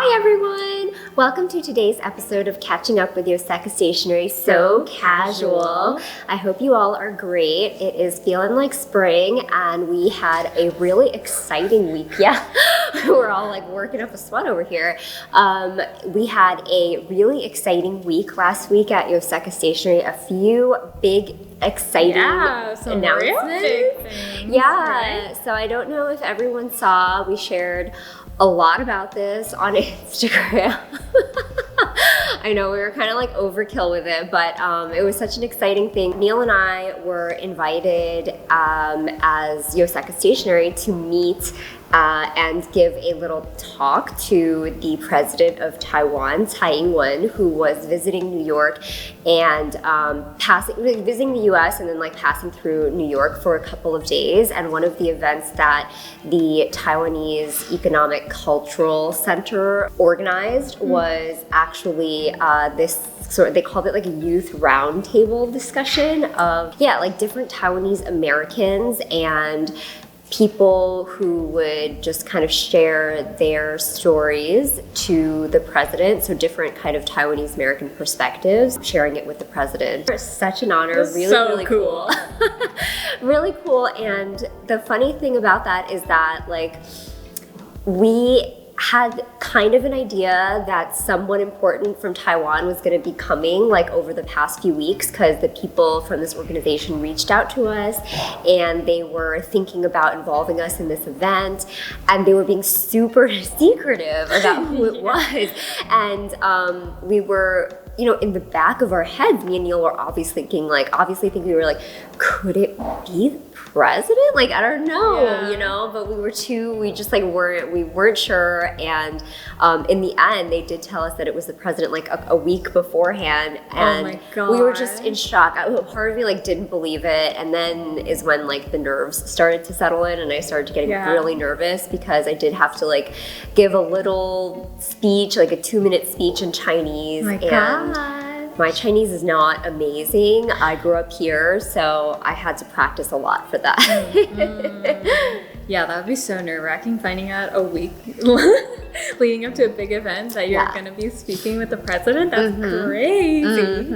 Hi everyone! Welcome to today's episode of Catching Up with Yoseka Stationery So Casual. I hope you all are great. It is feeling like spring and we had a really exciting week. Yeah, we're all like working up a sweat over here. We had a really exciting week last week at Yoseka Stationery. A few big exciting announcements. Big things, yeah, right? So I don't know if everyone saw, we shared a lot about this on Instagram. I know we were kind of like overkill with it, but it was such an exciting thing. Neil and I were invited as Yoseka Stationery to meet and give a little talk to the president of Taiwan, Tsai, who was visiting New York and visiting the US and then like passing through New York for a couple of days. And one of the events that the Taiwanese Economic Cultural Center organized was actually they called it like a youth roundtable discussion of like different Taiwanese Americans and people who would just kind of share their stories to the president, so different kind of Taiwanese American perspectives, sharing it with the president. It's such an honor, really cool. Really cool. And the funny thing about that is that like we had kind of an idea that someone important from Taiwan was going to be coming like over the past few weeks because the people from this organization reached out to us and they were thinking about involving us in this event and they were being super secretive about who it was. And we were, in the back of our heads, me and Neil were obviously thinking we were like, could it be the president? Like, I don't know, but we weren't sure. And in the end, they did tell us that it was the president like a week beforehand. And oh my God. We were just in shock. Part of me like didn't believe it. And then is when like the nerves started to settle in and I started getting really nervous because I did have to like give a little speech, like a 2-minute speech in Chinese. Oh my God. My Chinese is not amazing. I grew up here, so I had to practice a lot for that. Yeah, that would be so nerve-wracking finding out a week leading up to a big event that you're going to be speaking with the president. That's crazy.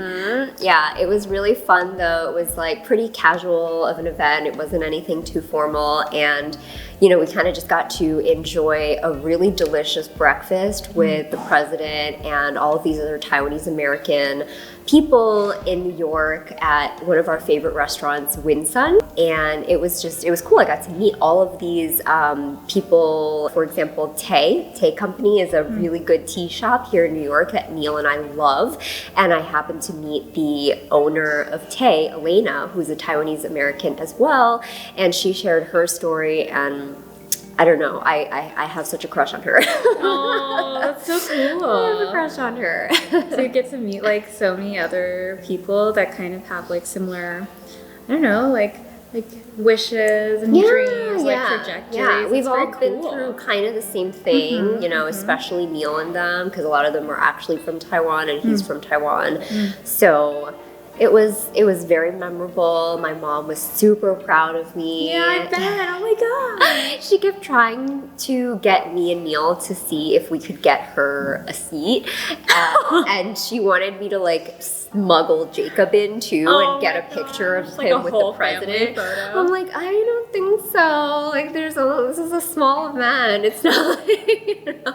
Yeah, it was really fun though. It was like pretty casual of an event. It wasn't anything too formal and we kind of just got to enjoy a really delicious breakfast with the president and all of these other Taiwanese American people in New York at one of our favorite restaurants, Winsun. And it was cool. I got to meet all of these people. For example, Tsai Company is a really good tea shop here in New York that Neil and I love. And I happened to meet the owner of Tsai, Elena, who's a Taiwanese American as well. And she shared her story and I don't know. I have such a crush on her. Oh, that's so cool. I have a crush on her. So you get to meet like so many other people that kind of have like similar, I don't know, like wishes and dreams, like trajectories. Yeah, we've all cool. been through kind of the same thing, especially Neil and them, because a lot of them are actually from Taiwan and he's from Taiwan. So it was very memorable. My mom was super proud of me. Yeah, I bet. Oh my God. She kept trying to get me and Neil to see if we could get her a seat. And she wanted me to like smuggle Jacob in too and get a picture of him with the president. I'm like, I don't think so. Like this is a small event. It's not like,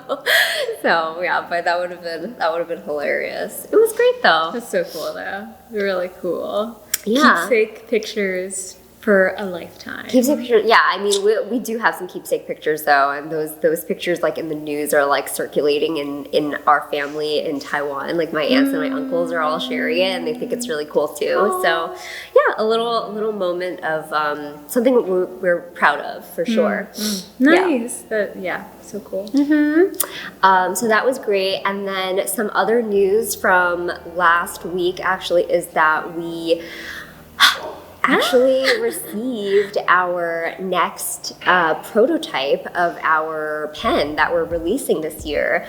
So yeah, but that would have been hilarious. It was great though. That's so cool though. Really cool. Yeah. Keepsake pictures for a lifetime. Keepsake pictures, yeah. I mean, we do have some keepsake pictures though, and those pictures like in the news are like circulating in our family in Taiwan. Like my aunts and my uncles are all sharing it, and they think it's really cool too. Aww. So yeah, a little moment of something we're proud of for sure. Nice. So cool. So that was great. And then some other news from last week actually is that we actually received our next prototype of our pen that we're releasing this year.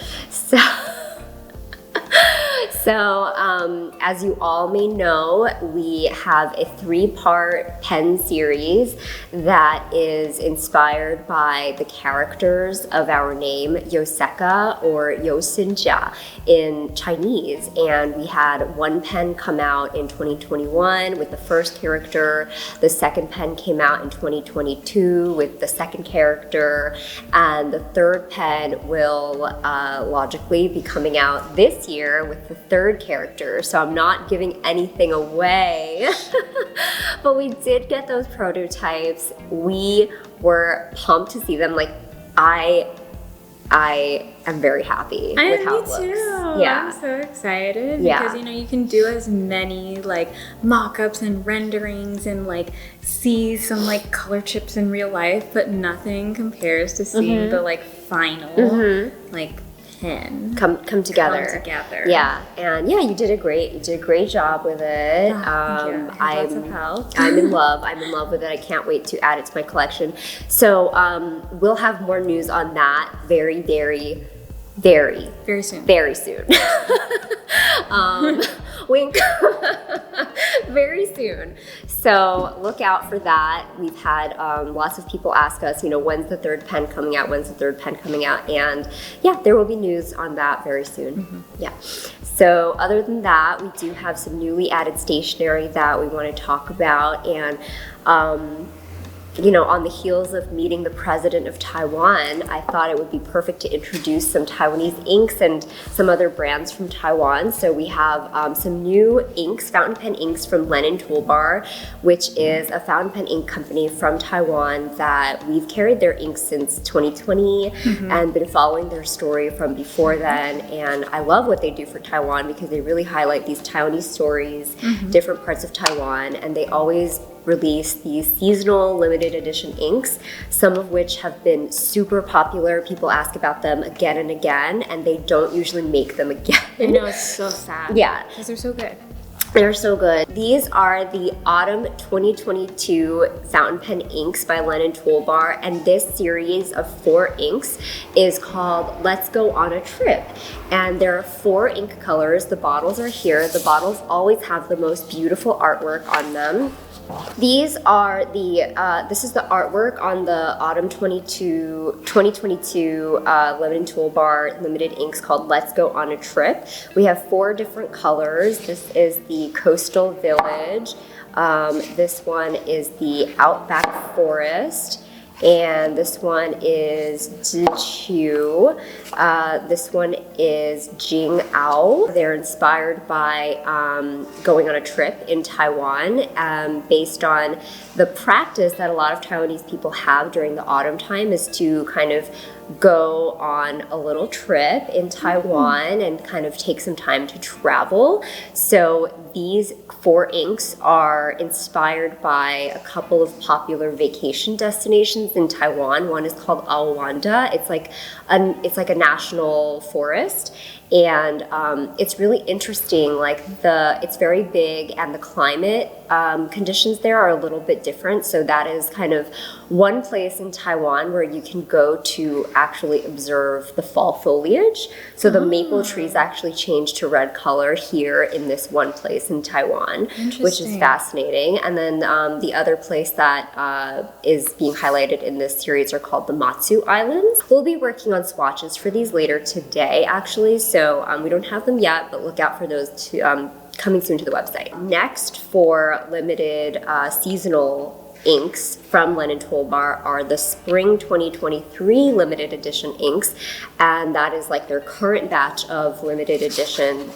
So, as you all may know, we have a 3-part pen series that is inspired by the characters of our name, Yoseka or Yosinja in Chinese. And we had one pen come out in 2021 with the first character. The second pen came out in 2022 with the second character. And the third pen will logically be coming out this year with the third character. So I'm not giving anything away. But we did get those prototypes. We were pumped to see them. Like, I am very happy with how it looks. Me too. Yeah. I'm so excited Yeah. because you can do as many like mock-ups and renderings and like see some like color chips in real life, but nothing compares to seeing the like final like pen come together. Yeah, and yeah, you did a great job with it. Thank you. Lots of help. I'm in love with it. I can't wait to add it to my collection. So we'll have more news on that very soon. Wink. Very soon. So look out for that. We've had lots of people ask us, when's the third pen coming out? And yeah, there will be news on that very soon. Yeah. So other than that, we do have some newly added stationery that we want to talk about. And on the heels of meeting the president of Taiwan, I thought it would be perfect to introduce some Taiwanese inks and some other brands from Taiwan. So we have some new inks, fountain pen inks from Lennon Toolbar, which is a fountain pen ink company from Taiwan that we've carried their inks since 2020 and been following their story from before then. And I love what they do for Taiwan because they really highlight these Taiwanese stories, different parts of Taiwan, and they always release these seasonal limited edition inks, some of which have been super popular. People ask about them again and again, and they don't usually make them again. I know, it's so sad. Yeah. Because they're so good. They're so good. These are the Autumn 2022 fountain pen inks by Lennon Toolbar, and this series of 4 inks is called Let's Go on a Trip. And there are 4 ink colors. The bottles are here. The bottles always have the most beautiful artwork on them. These are this is the artwork on the Autumn 2022 Lennon Toolbar limited inks called Let's Go on a Trip. We have 4 different colors. This is the Coastal Village. This one is the Outback Forest. And this one is Ziqiu. This one is Jing'ao. They're inspired by going on a trip in Taiwan based on the practice that a lot of Taiwanese people have during the autumn time is to kind of go on a little trip in Taiwan and kind of take some time to travel. So these 4 inks are inspired by a couple of popular vacation destinations in Taiwan. One is called Awanda. It's like a national forest. And it's really interesting, it's very big and the climate conditions there are a little bit different. So that is kind of one place in Taiwan where you can go to actually observe the fall foliage. So the maple trees actually change to red color here in this one place in Taiwan, which is fascinating. And then the other place that is being highlighted in this series are called the Matsu Islands. We'll be working on swatches for these later today, actually. So we don't have them yet, but look out for those coming soon to the website. Next, for limited seasonal inks from Lennon Toolbar are the Spring 2023 limited edition inks, and that is like their current batch of limited edition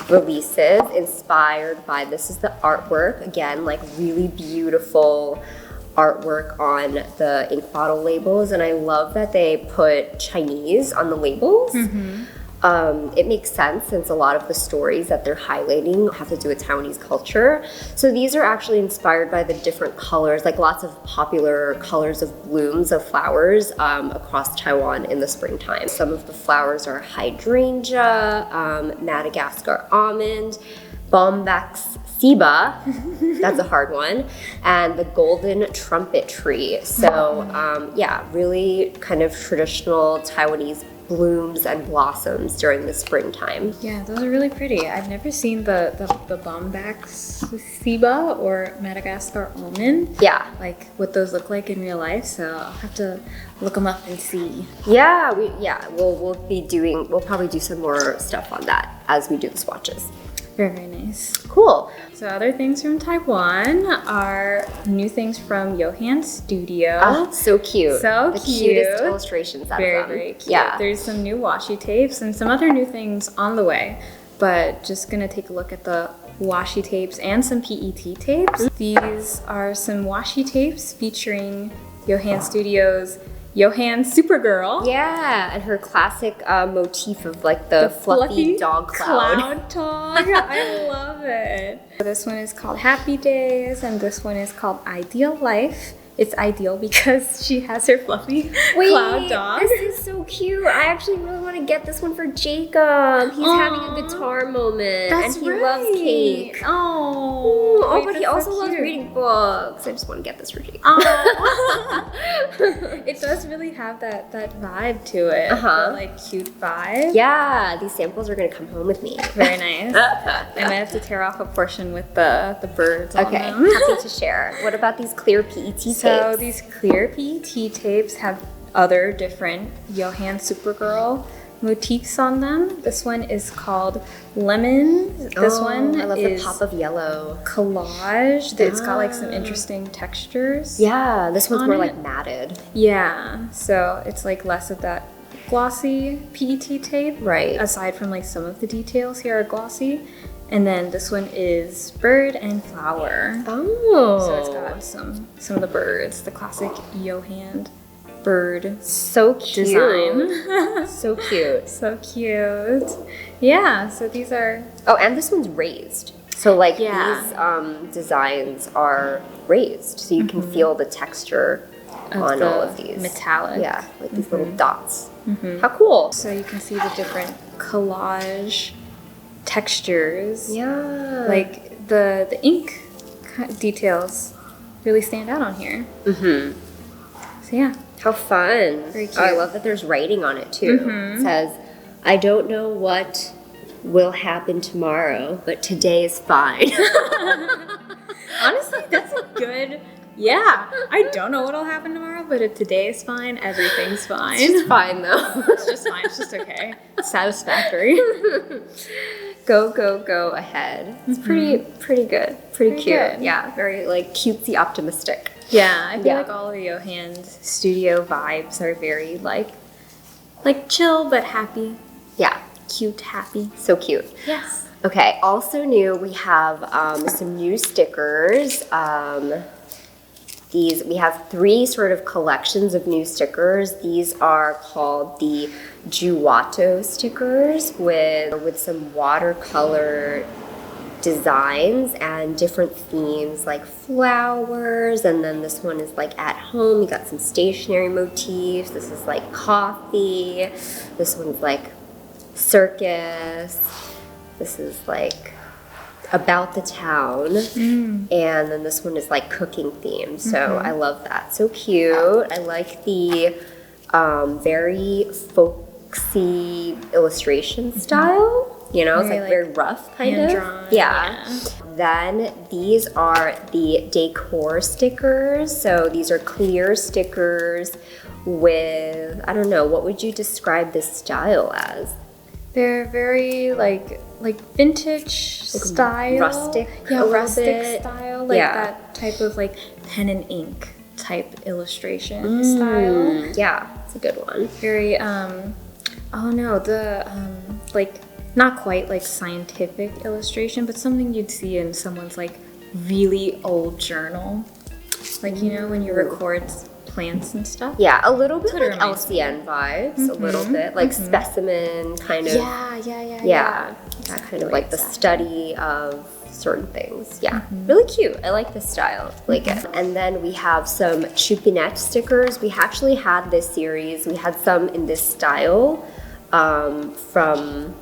releases inspired by, this is the artwork, again, like really beautiful artwork on the ink bottle labels, and I love that they put Chinese on the labels. It makes sense since a lot of the stories that they're highlighting have to do with Taiwanese culture. So these are actually inspired by the different colors, like lots of popular colors of blooms of flowers across Taiwan in the springtime. Some of the flowers are hydrangea, Madagascar almond, Bombax Siba, that's a hard one, and the golden trumpet tree. So yeah, really kind of traditional Taiwanese blooms and blossoms during the springtime. Yeah, those are really pretty. I've never seen the Bombax Ciba or Madagascar almond. Yeah. Like what those look like in real life, so I'll have to look them up and see. Yeah, we'll probably do some more stuff on that as we do the swatches. Very, very nice. Cool. So other things from Taiwan are new things from Yohand Studio. Oh, so cute. So the cute. Cutest illustrations out Very, of them. very cute. Yeah. There's some new washi tapes and some other new things on the way, but just gonna take a look at the washi tapes and some PET tapes. These are some washi tapes featuring Yohand Studio's Yohand Supergirl. Yeah, and her classic motif of like the fluffy dog cloud. Dog. I love it. This one is called Happy Days, and this one is called Ideal Life. It's ideal because she has her fluffy cloud dog. This is so cute. I actually really want to get this one for Jacob. He's having a guitar moment, and he loves cake. Oh, but he also loves reading books. I just want to get this for Jacob. It does really have that vibe to it. The, like cute vibe. Yeah, these samples are gonna come home with me. Very nice. I might have to tear off a portion with the birds on them. Happy to share. What about these clear PET tapes? So these clear PET tapes have other different Yohand Supergirl motifs on them. This one is called Lemon. This one I love is the pop of yellow. Collage. It's got like some interesting textures. Yeah, this one's more it. like matted. Yeah, so it's like less of that glossy PET tape. Right. Aside from like some of the details here are glossy. And then this one is bird and flower. Oh. So it's got some of the birds, the classic Yohand bird so cute. design. So cute. So cute. Yeah, so these are... Oh, and this one's raised. So like Yeah. these designs are raised. So you can feel the texture on all of these. Metallic. Yeah, like these little dots. How cool. So you can see the different collage textures. Yeah. Like the ink details really stand out on here. So yeah. How fun. Very cute. Oh, I love that there's writing on it too. It says, I don't know what will happen tomorrow, but today is fine. Honestly, that's a good... Yeah, I don't know what'll happen tomorrow, but if today is fine, everything's fine. It's fine though. It's just fine. It's just okay. It's satisfactory. Go ahead. It's pretty good. Pretty cute. good. Yeah, very like cutesy optimistic. Yeah, I feel Yeah. like all of Yohand Studio vibes are very like chill but happy. Yeah, Cute, happy. so cute. Yes. Okay, also new, we have some new stickers. We have 3 sort of collections of new stickers. These are called the Juwatto stickers with some watercolor designs and different themes like flowers, and then this one is like at home. You got some stationery motifs. This is like coffee. This one's like circus. This is like about the town, and then this one is like cooking themed. So I love that. So cute. I like the very folksy illustration style. You know, it's Very, like very rough kind of. hand-drawn, Yeah. Then these are the Decor stickers. So these are clear stickers with, I don't know, what would you describe this style as? They're very like vintage style. Rustic a Yeah, little rustic bit. style. Like Yeah. that type of like pen and ink type illustration style. Yeah, it's a good one. Very like not quite like scientific illustration, but something you'd see in someone's like really old journal. Like, you know, when you record plants and stuff. Yeah, a little bit That's what it like reminds me LCN vibes, a little bit like specimen kind of. Yeah. That kind of like the study of certain things. Yeah, really cute. I like this style. Like it. And then we have some Choupinet stickers. We actually had this series. We had some in this style from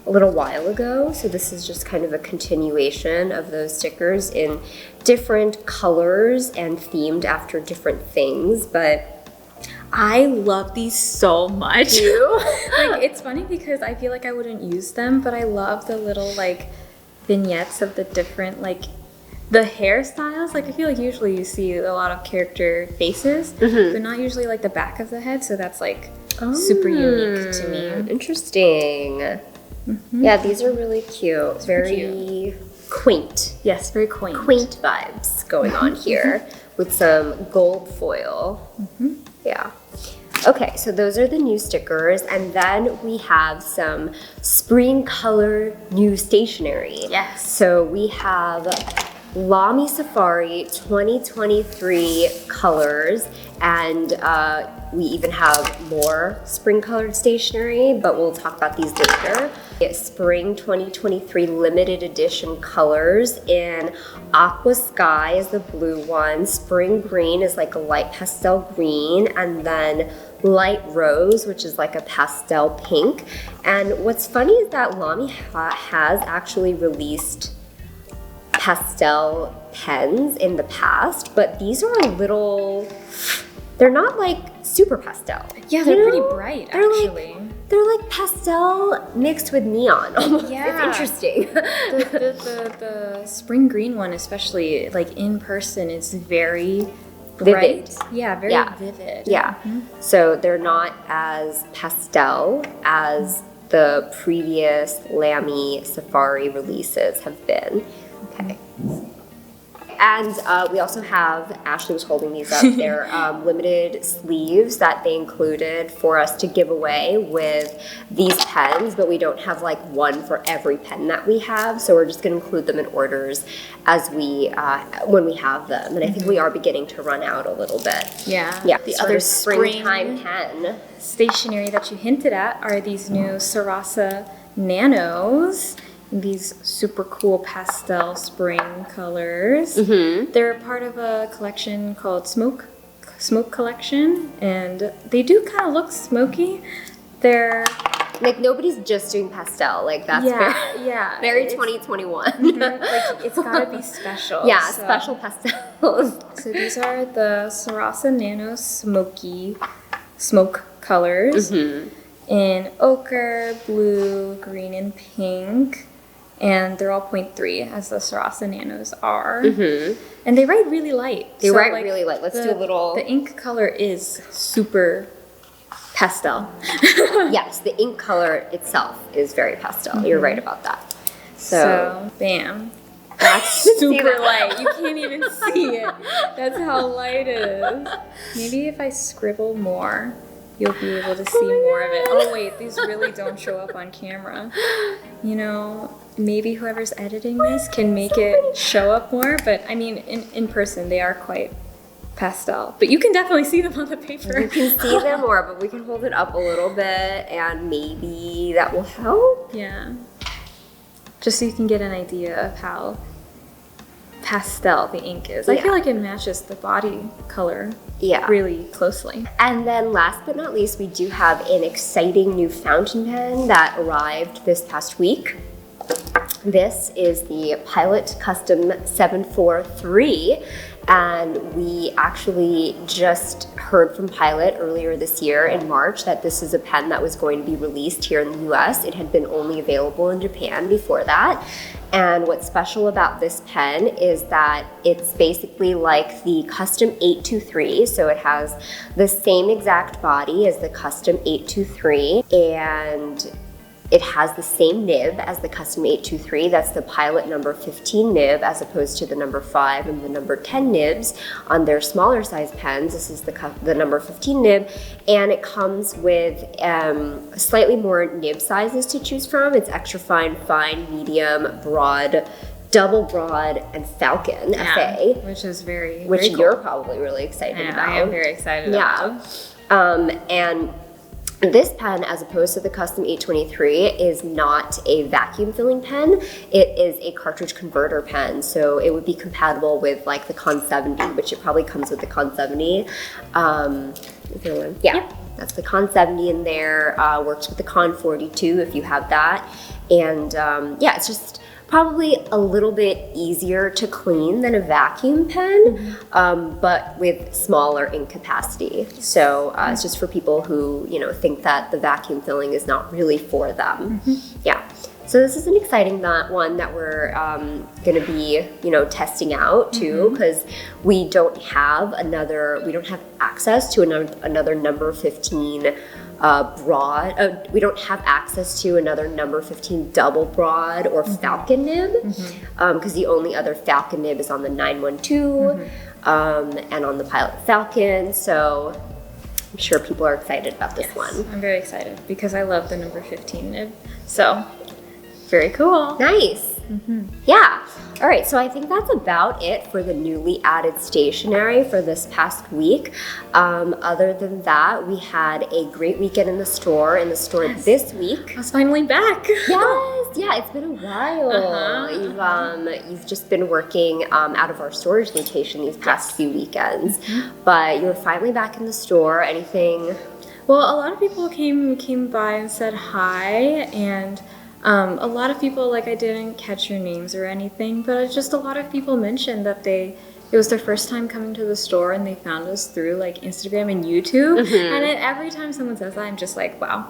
a little while ago. So this is just kind of a continuation of those stickers in different colors and themed after different things. But I love these so much. You? Like, it's funny because I feel like I wouldn't use them, but I love the little like vignettes of the different like the hairstyles. Like, I feel like usually you see a lot of character faces, but not usually like the back of the head. So that's like super unique to me. Interesting. Yeah, these are really cute. Very quaint. Yes, very quaint. Quaint vibes going on here with some gold foil. Yeah. Okay, so those are the new stickers, and then we have some spring color new stationery. Yes. So we have LAMY Safari 2023 colors, and we even have more spring colored stationery, but we'll talk about these later. It's spring 2023 limited edition colors in aqua sky is the blue one, spring green is like a light pastel green, and then light rose, which is like a pastel pink. And what's funny is that LAMY has actually released pastel pens in the past, but these are a little, they're not like super pastel. Yeah, they're pretty bright, actually. They're like pastel mixed with neon almost. Yeah. It's interesting. The spring green one, especially like in person, is very bright. Vivid. Yeah, very vivid. Yeah. So they're not as pastel as the previous LAMY Safari releases have been. Okay. And we also have, Ashley was holding these up, they're limited sleeves that they included for us to give away with these pens, but we don't have like one for every pen that we have, so we're just going to include them in orders as we, when we have them. And I think we are beginning to run out a little bit. Yeah. Yeah. The Sort other of springtime pen. stationery that you hinted at are these new Sarasa Nanos. These super cool pastel spring colors. They're part of a collection called Smoke Collection, and they do kind of look smoky. They're like nobody's just doing pastel. Like that's very 2021. like it's gotta be special. Yeah, so. Special pastels. So these are the Sarasa Nano Smoke colors in ochre, blue, green, and pink. And they're all 0.3 as the Sarasa Nanos are. And they write really light. They write really light. Let's do a little... The ink color is super pastel. Yes, the ink color itself is very pastel. You're right about that. So bam. That's super light. You can't even see it. That's how light it is. Maybe if I scribble more, you'll be able to see more of it. Oh wait, these really don't show up on camera. You know, maybe whoever's editing this can make it show up more, but I mean, in person, they are quite pastel. But you can definitely see them on the paper. You can see them more, but we can hold it up a little bit, and maybe that will help. Yeah. Just so you can get an idea of how pastel the ink is. I feel like it matches the body color really closely. And then last but not least, we do have an exciting new fountain pen that arrived this past week. This is the Pilot Custom 743, and we actually just heard from Pilot earlier this year in March that this is a pen that was going to be released here in the US. It had been only available in Japan before that. And what's special about this pen is that it's basically like the Custom 823, so it has the same exact body as the Custom 823, and it has the same nib as the Custom 823. That's the Pilot number 15 nib as opposed to the number 5 and the number 10 nibs on their smaller size pens. This is the number 15 nib, and it comes with slightly more nib sizes to choose from. It's extra fine, fine, medium, broad, double broad, and Falcon FA. Which is very Which cool. You're probably really excited about. I am very excited about. And this pen, as opposed to the Custom 823, is not a vacuum filling pen. It is a cartridge converter pen, so it would be compatible with like the Con 70, which it probably comes with the Con 70. That's the Con 70 in there. Works with the Con 42 if you have that. And it's just probably a little bit easier to clean than a vacuum pen, but with smaller ink capacity. So it's just for people who, you know, think that the vacuum filling is not really for them. Yeah. So this is an exciting one that we're going to be, you know, testing out too, because we don't have access to another number 15 broad. We don't have access to another number 15 double broad or falcon nib, because the only other falcon nib is on the 912 and on the Pilot Falcon. So I'm sure people are excited about this one. I'm very excited because I love the number 15 nib. So very cool. Nice. Yeah. All right, so I think that's about it for the newly added stationery for this past week. Other than that, we had a great weekend in the store this week. I was finally back. Yes, yeah, it's been a while. You've just been working out of our storage location these past few weekends, but you're finally back in the store. Anything? Well, a lot of people came by and said hi, and a lot of people, like, I didn't catch your names or anything, but just a lot of people mentioned that it was their first time coming to the store and they found us through, like, Instagram and YouTube. And every time someone says that, I'm just like, wow.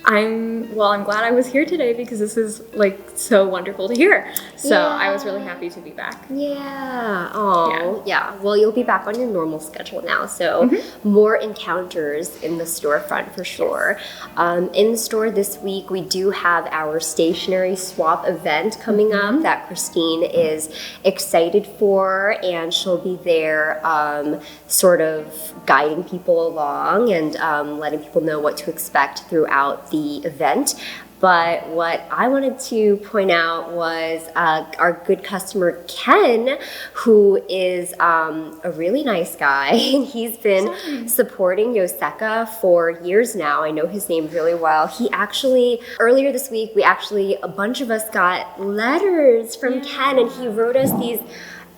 I'm glad I was here today because this is, like, so wonderful to hear. So I was really happy to be back. Yeah. Oh, yeah. Well, you'll be back on your normal schedule now. So more encounters in the storefront for sure. In the store this week, we do have our stationery swap event coming up that Christine is excited for, and she'll be there sort of guiding people along and letting people know what to expect throughout the event. But what I wanted to point out was our good customer Ken, who is a really nice guy. He's been supporting Yoseka for years now. I know his name really well. He actually, earlier this week, a bunch of us got letters from Ken, and he wrote us these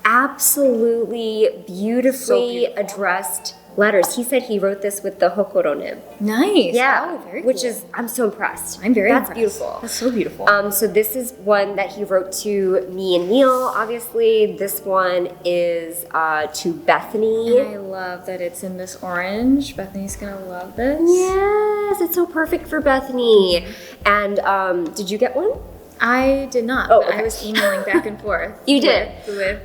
absolutely beautifully addressed letters. He said he wrote this with the Hokoro nib. Nice. Yeah. Oh, very cool. Which is, I'm so impressed. I'm very impressed. That's beautiful. That's so beautiful. So this is one that he wrote to me and Neil, obviously. This one is to Bethany. And I love that it's in this orange. Bethany's gonna love this. Yes, it's so perfect for Bethany. And did you get one? I did not. Oh, but okay. I was emailing back and forth. You did? With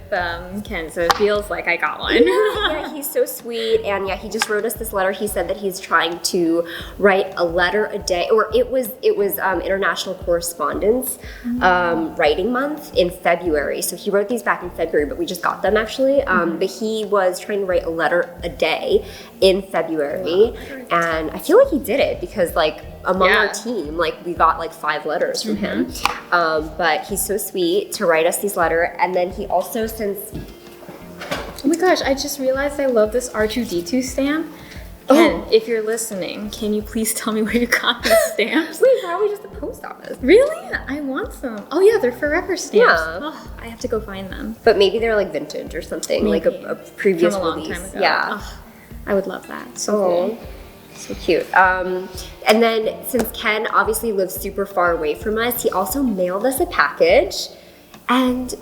Ken, so it feels like I got one. Yeah, he's so sweet. And yeah, he just wrote us this letter. He said that he's trying to write a letter a day, or it was International Correspondence Writing Month in February. So he wrote these back in February, but we just got them actually. But he was trying to write a letter a day in February. And I feel like he did it because, like, among our team, like, we got like 5 letters from him. But he's so sweet to write us these letters. And then he also, oh my gosh, I just realized I love this R2D2 stamp. Ken, if you're listening, can you please tell me where you got these stamps? Wait, probably just the post office. Really? I want some. Oh yeah, they're forever stamps. Yeah. Oh, I have to go find them. But maybe they're like vintage or something, Maybe. like a previous From a long release. time ago. Yeah. Oh, I would love that. So cool. So cute. And then since Ken obviously lives super far away from us, he also mailed us a package, and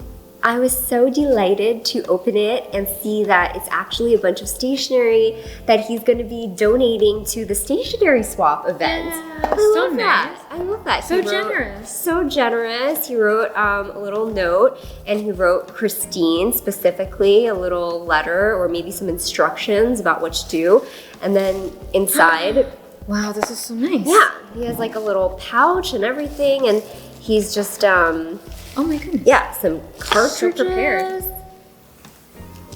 I was so delighted to open it and see that it's actually a bunch of stationery that he's going to be donating to the stationery swap event. Yeah, I so love that. nice. I love that. So generous. So generous. He wrote a little note, and he wrote Christine specifically a little letter or maybe some instructions about what to do. And then inside, wow, this is so nice. yeah, he has like a little pouch and everything, and he's just oh my goodness. yeah, some cartridges. So prepared.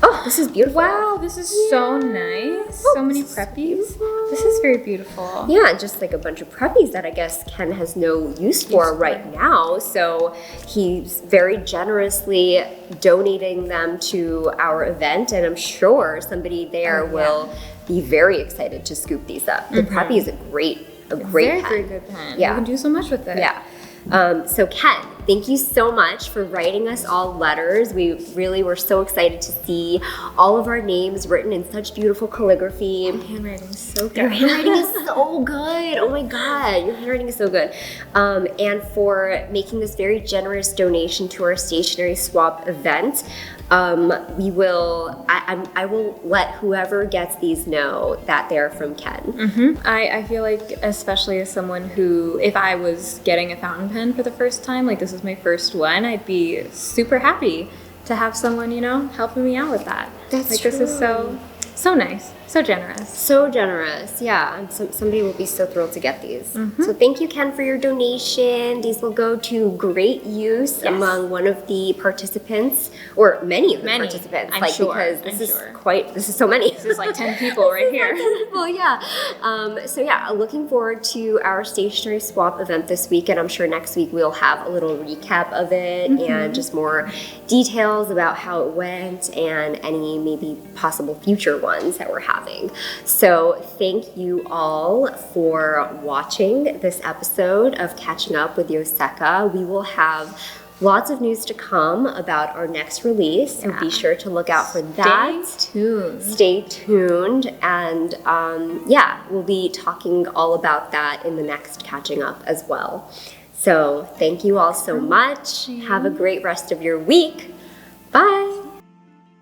Oh, this is beautiful. Wow, this is so nice. So many preppies. This is very beautiful. Yeah, just like a bunch of preppies that I guess Ken has no use for right now. So he's very generously donating them to our event, and I'm sure somebody there will be very excited to scoop these up. The preppy is a great Very, pen. very good pen. Yeah. You can do so much with it. Yeah. So Ken, thank you so much for writing us all letters. We really were so excited to see all of our names written in such beautiful calligraphy. Handwriting is so good. Your handwriting is so good. Oh my God, your handwriting is so good. And for making this very generous donation to our stationery swap event. I will let whoever gets these know that they're from Ken. I feel like, especially as someone who, if I was getting a fountain pen for the first time, like this was my first one, I'd be super happy to have someone, helping me out with that. That's This is so nice, so generous. So generous, yeah. And somebody will be so thrilled to get these. So thank you, Ken, for your donation. These will go to great use among one of the participants, or many of the participants. I'm sure. Because this is so many. This is like 10 people right here. 10 people, yeah. Looking forward to our stationery swap event this week, and I'm sure next week we'll have a little recap of it and just more details about how it went and any maybe possible future ones that we're having. So thank you all for watching this episode of Catching Up with Yoseka. We will have lots of news to come about our next release, so be sure to look out for that. Stay tuned. And we'll be talking all about that in the next Catching Up as well. So thank you all so much. Have a great rest of your week. Bye.